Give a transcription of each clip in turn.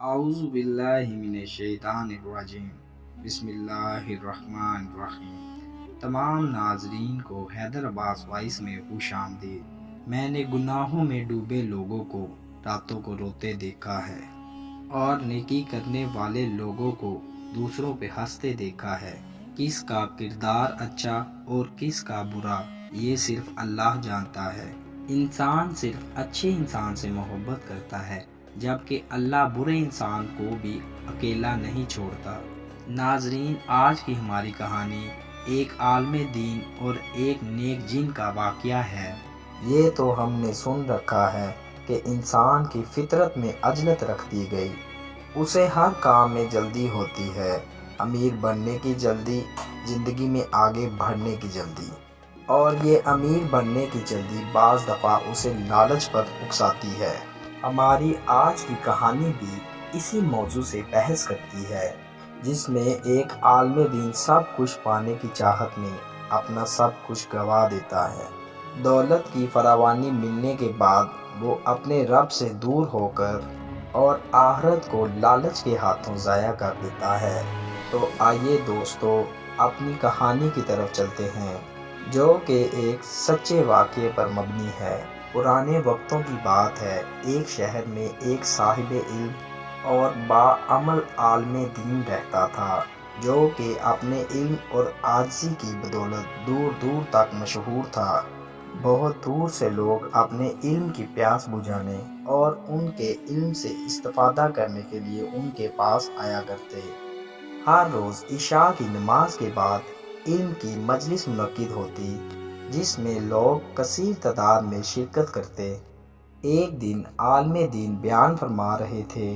اعوذ باللہ من الشیطان الرجیم، بسم اللہ الرحمن الرحیم۔ تمام ناظرین کو حیدر عباس وائس میں خوش آمدید۔ میں نے گناہوں میں ڈوبے لوگوں کو راتوں کو روتے دیکھا ہے اور نیکی کرنے والے لوگوں کو دوسروں پہ ہنستے دیکھا ہے۔ کس کا کردار اچھا اور کس کا برا یہ صرف اللہ جانتا ہے۔ انسان صرف اچھے انسان سے محبت کرتا ہے، جبکہ اللہ برے انسان کو بھی اکیلا نہیں چھوڑتا۔ ناظرین، آج کی ہماری کہانی ایک عالم دین اور ایک نیک جن کا واقعہ ہے۔ یہ تو ہم نے سن رکھا ہے کہ انسان کی فطرت میں عجلت رکھ دی گئی، اسے ہر کام میں جلدی ہوتی ہے، امیر بننے کی جلدی، زندگی میں آگے بڑھنے کی جلدی، اور یہ امیر بننے کی جلدی بعض دفعہ اسے لالچ پر اکساتی ہے۔ ہماری آج کی کہانی بھی اسی موضوع سے بحث کرتی ہے، جس میں ایک عالم دین سب کچھ پانے کی چاہت میں اپنا سب کچھ گنوا دیتا ہے۔ دولت کی فراوانی ملنے کے بعد وہ اپنے رب سے دور ہو کر اور آخرت کو لالچ کے ہاتھوں ضائع کر دیتا ہے۔ تو آئیے دوستو، اپنی کہانی کی طرف چلتے ہیں، جو کہ ایک سچے واقعے پر مبنی ہے۔ پرانے وقتوں کی بات ہے، ایک شہر میں ایک صاحب علم اور باعمل عالم دین رہتا تھا، جو کہ اپنے علم اور عاجزی کی بدولت دور دور تک مشہور تھا۔ بہت دور سے لوگ اپنے علم کی پیاس بجھانے اور ان کے علم سے استفادہ کرنے کے لیے ان کے پاس آیا کرتے۔ ہر روز عشاء کی نماز کے بعد علم کی مجلس منعقد ہوتی، جس میں لوگ کثیر تعداد میں شرکت کرتے۔ ایک دن عالم دین بیان فرما رہے تھے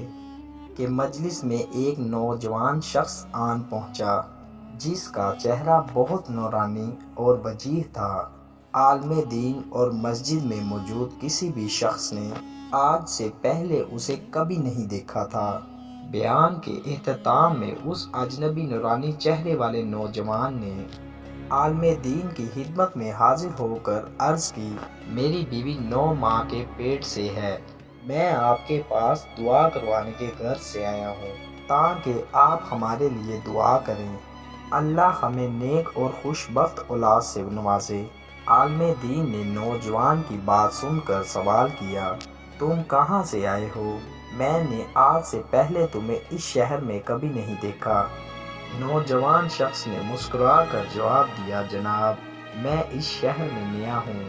کہ مجلس میں ایک نوجوان شخص آن پہنچا، جس کا چہرہ بہت نورانی اور وجیح تھا۔ عالم دین اور مسجد میں موجود کسی بھی شخص نے آج سے پہلے اسے کبھی نہیں دیکھا تھا۔ بیان کے اختتام میں اس اجنبی نورانی چہرے والے نوجوان نے عالم دین کی خدمت میں حاضر ہو کر عرض کی، میری بیوی 9 ماہ کے پیٹ سے ہے، میں آپ کے پاس دعا کروانے کے غرض سے آیا ہوں تاکہ آپ ہمارے لیے دعا کریں، اللہ ہمیں نیک اور خوش بخت اولاد سے نوازے۔ عالم دین نے نوجوان کی بات سن کر سوال کیا، تم کہاں سے آئے ہو؟ میں نے آج سے پہلے تمہیں اس شہر میں کبھی نہیں دیکھا۔ نوجوان شخص نے مسکرا کر جواب دیا، جناب، میں اس شہر میں نیا ہوں،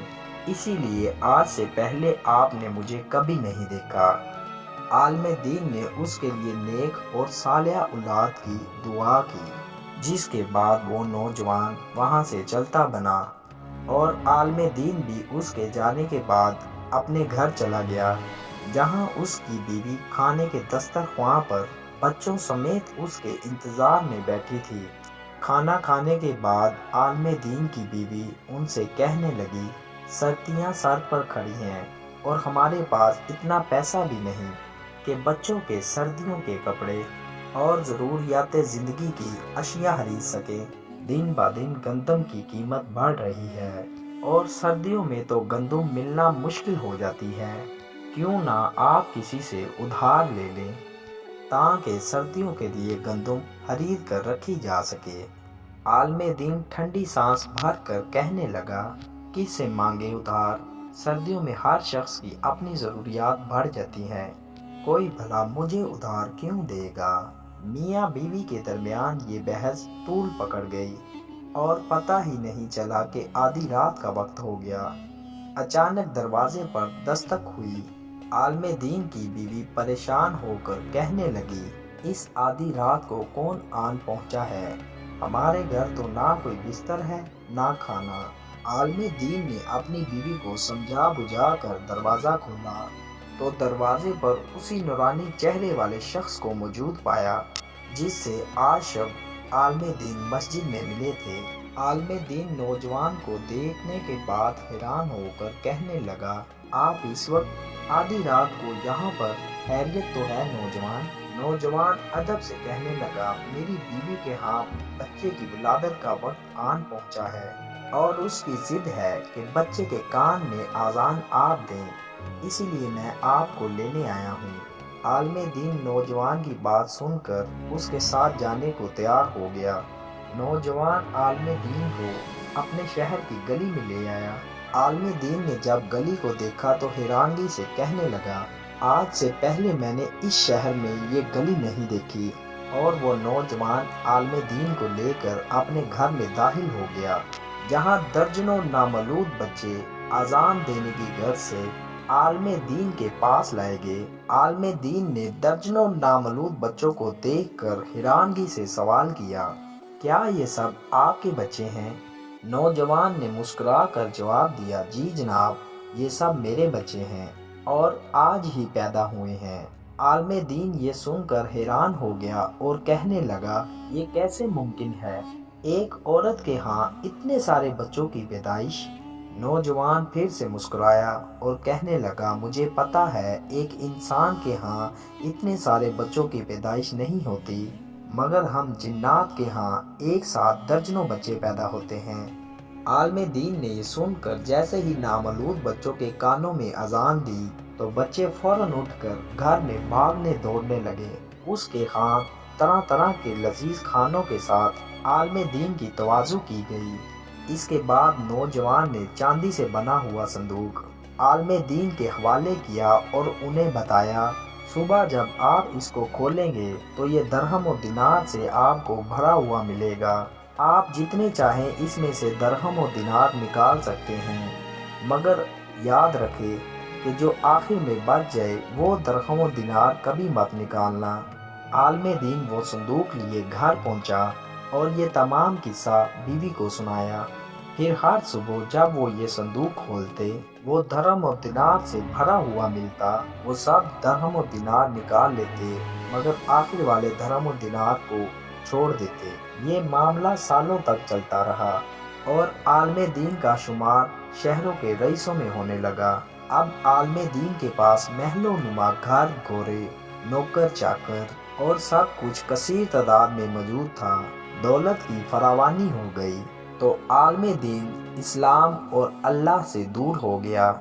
اسی لیے آج سے پہلے آپ نے مجھے کبھی نہیں دیکھا۔ عالم دین نے اس کے لیے نیک اور صالحہ اولاد کی دعا کی، جس کے بعد وہ نوجوان وہاں سے چلتا بنا، اور عالم دین بھی اس کے جانے کے بعد اپنے گھر چلا گیا، جہاں اس کی بیوی کھانے کے دسترخواں پر بچوں سمیت اس کے انتظار میں بیٹھی تھی۔ کھانا کھانے کے بعد عالم دین کی بیوی ان سے کہنے لگی، سردیاں سر پر کھڑی ہیں اور ہمارے پاس اتنا پیسہ بھی نہیں کہ بچوں کے سردیوں کے کپڑے اور ضروریات زندگی کی اشیاء خرید سکیں۔ دن بہ دن گندم کی قیمت بڑھ رہی ہے اور سردیوں میں تو گندم ملنا مشکل ہو جاتی ہے، کیوں نہ آپ کسی سے ادھار لے لیں تاکہ سردیوں کے لیے گندم خرید کر رکھی جا سکے۔ عالم دین ٹھنڈی سانس بھر کر کہنے لگا، کس سے مانگے ادھار؟ سردیوں میں ہر شخص کی اپنی ضروریات بڑھ جاتی ہیں، کوئی بھلا مجھے ادھار کیوں دے گا؟ میاں بیوی کے درمیان یہ بحث طول پکڑ گئی اور پتہ ہی نہیں چلا کہ آدھی رات کا وقت ہو گیا۔ اچانک دروازے پر دستک ہوئی۔ عالم دین کی بیوی پریشان ہو کر کہنے لگی، اس آدھی رات کو کون آن پہنچا ہے؟ ہمارے گھر تو نہ کوئی بستر ہے نہ کھانا۔ عالم دین نے اپنی بیوی کو سمجھا بجھا کر دروازہ کھولا تو دروازے پر اسی نورانی چہرے والے شخص کو موجود پایا، جس سے آج شب عالم دین مسجد میں ملے تھے۔ عالم دین نوجوان کو دیکھنے کے بعد حیران ہو کر کہنے لگا، آپ اس وقت آدھی رات کو یہاں پر؟ خیریت تو ہے نوجوان؟ نوجوان ادب سے کہنے لگا، میری بیوی کے ہاں بچے کی ولادت کا وقت آن پہنچا ہے اور اس کی ضد ہے کہ بچے کے کان میں اذان آپ دیں، اسی لیے میں آپ کو لینے آیا ہوں۔ عالم دین نوجوان کی بات سن کر اس کے ساتھ جانے کو تیار ہو گیا۔ نوجوان عالم دین کو اپنے شہر کی گلی میں لے آیا۔ عالم دین نے جب گلی کو دیکھا تو حیرانگی سے کہنے لگا، آج سے پہلے میں نے اس شہر میں یہ گلی نہیں دیکھی۔ اور وہ نوجوان عالم دین کو لے کر اپنے گھر میں داخل ہو گیا، جہاں درجنوں نامولود بچے اذان دینے کی غرض سے عالم دین کے پاس لائے گئے۔ عالم دین نے درجنوں نامولود بچوں کو دیکھ کر حیرانگی سے سوال کیا، کیا یہ سب آپ کے بچے ہیں؟ نوجوان نے مسکرا کر جواب دیا، جی جناب، یہ سب میرے بچے ہیں اور آج ہی پیدا ہوئے ہیں۔ عالم دین یہ سن کر حیران ہو گیا اور کہنے لگا، یہ کیسے ممکن ہے؟ ایک عورت کے ہاں اتنے سارے بچوں کی پیدائش؟ نوجوان پھر سے مسکرایا اور کہنے لگا، مجھے پتا ہے ایک انسان کے ہاں اتنے سارے بچوں کی پیدائش نہیں ہوتی، مگر ہم جنات کے ہاں ایک ساتھ درجنوں بچے پیدا ہوتے ہیں۔ عالم دین نے یہ سن کر جیسے ہی نامولود بچوں کے کانوں میں اذان دی تو بچے فوراً اٹھ کر گھر میں بھاگنے دوڑنے لگے۔ اس کے ہاں طرح طرح کے لذیذ کھانوں کے ساتھ عالم دین کی تواضع کی گئی۔ اس کے بعد نوجوان نے چاندی سے بنا ہوا صندوق عالم دین کے حوالے کیا اور انہیں بتایا، صبح جب آپ اس کو کھولیں گے تو یہ درہم و دینار سے آپ کو بھرا ہوا ملے گا۔ آپ جتنے چاہیں اس میں سے درہم و دینار نکال سکتے ہیں، مگر یاد رکھیں کہ جو آخر میں بچ جائے وہ درہم و دینار کبھی مت نکالنا۔ عالم دین وہ صندوق لیے گھر پہنچا اور یہ تمام قصہ بیوی کو سنایا۔ پھر ہر صبح جب وہ یہ صندوق کھولتے وہ درہم و دینار سے بھرا ہوا ملتا۔ وہ سب درہم و دینار نکال لیتے مگر آخر والے درہم و دینار کو چھوڑ دیتے۔ یہ معاملہ سالوں تک چلتا رہا اور عالم دین کا شمار شہروں کے رئیسوں میں ہونے لگا۔ اب عالم دین کے پاس محل و نما گھر گھوڑے، نوکر چاکر اور سب کچھ کثیر تعداد میں موجود تھا۔ دولت کی فراوانی ہو گئی تو عالم دین اسلام اور اللہ سے دور ہو گیا۔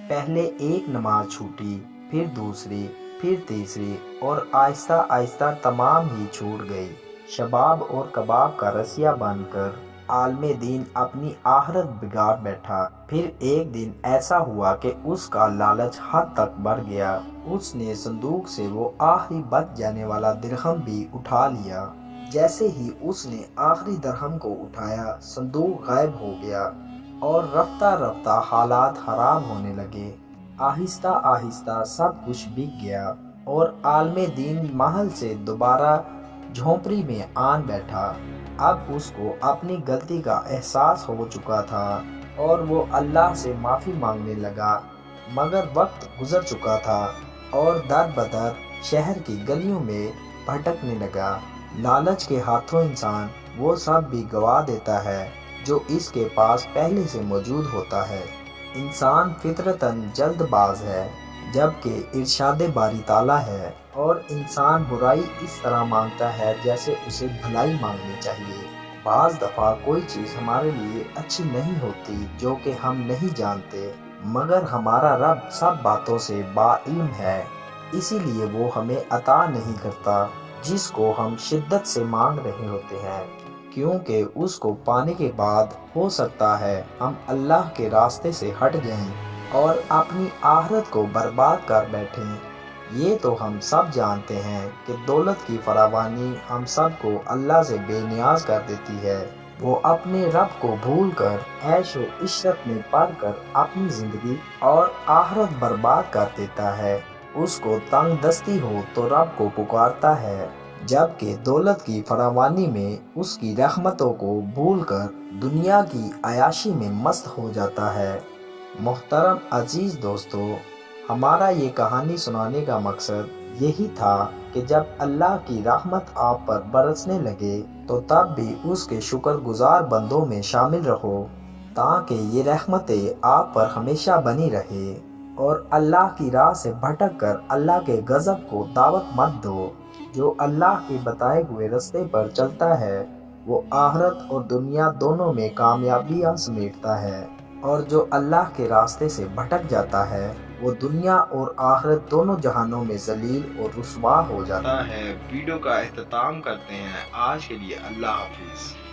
پہلے ایک نماز چھوٹی، پھر دوسری، پھر تیسری اور آہستہ آہستہ تمام ہی چھوٹ گئی۔ شباب اور کباب کا رسیا بن کر عالم دین اپنی آخرت بگاڑ بیٹھا۔ پھر ایک دن ایسا ہوا کہ اس کا لالچ حد تک بڑھ گیا۔ اس نے صندوق سے وہ آخری بچ جانے والا درہم بھی اٹھا لیا۔ جیسے ہی اس نے آخری درہم کو اٹھایا صندوق غائب ہو گیا اور رفتہ رفتہ حالات خراب ہونے لگے۔ آہستہ آہستہ سب کچھ بک گیا اور عالم دین محل سے دوبارہ جھونپڑی میں آن بیٹھا۔ اب اس کو اپنی غلطی کا احساس ہو چکا تھا اور وہ اللہ سے معافی مانگنے لگا، مگر وقت گزر چکا تھا اور در بدر شہر کی گلیوں میں بھٹکنے لگا۔ لالچ کے ہاتھوں انسان وہ سب بھی گوا دیتا ہے جو اس کے پاس پہلے سے موجود ہوتا ہے۔ انسان فطرتاً جلد باز ہے جبکہ ارشاد باری تعالیٰ ہے، اور انسان برائی اس طرح مانگتا ہے جیسے اسے بھلائی مانگنی چاہیے۔ بعض دفعہ کوئی چیز ہمارے لیے اچھی نہیں ہوتی جو کہ ہم نہیں جانتے، مگر ہمارا رب سب باتوں سے با علم ہے، اسی لیے وہ ہمیں عطا نہیں کرتا جس کو ہم شدت سے مانگ رہے ہوتے ہیں، کیونکہ اس کو پانے کے بعد ہو سکتا ہے ہم اللہ کے راستے سے ہٹ جائیں اور اپنی آخرت کو برباد کر بیٹھیں۔ یہ تو ہم سب جانتے ہیں کہ دولت کی فراوانی ہم سب کو اللہ سے بے نیاز کر دیتی ہے۔ وہ اپنے رب کو بھول کر عیش و عشرت میں پڑ کر اپنی زندگی اور آخرت برباد کر دیتا ہے۔ اس کو تنگ دستی ہو تو رب کو پکارتا ہے، جبکہ دولت کی فراوانی میں اس کی رحمتوں کو بھول کر دنیا کی عیاشی میں مست ہو جاتا ہے۔ محترم عزیز دوستو، ہمارا یہ کہانی سنانے کا مقصد یہی تھا کہ جب اللہ کی رحمت آپ پر برسنے لگے تو تب بھی اس کے شکر گزار بندوں میں شامل رہو، تاکہ یہ رحمتیں آپ پر ہمیشہ بنی رہے، اور اللہ کی راہ سے بھٹک کر اللہ کے غضب کو دعوت مت دو۔ جو اللہ کے بتائے ہوئے راستے پر چلتا ہے وہ آخرت اور دنیا دونوں میں کامیابیاں سمیٹتا ہے، اور جو اللہ کے راستے سے بھٹک جاتا ہے وہ دنیا اور آخرت دونوں جہانوں میں ذلیل اور رسوا ہو جاتا ہے۔ ویڈیو کا اختتام کرتے ہیں، آج کے لیے اللہ حافظ۔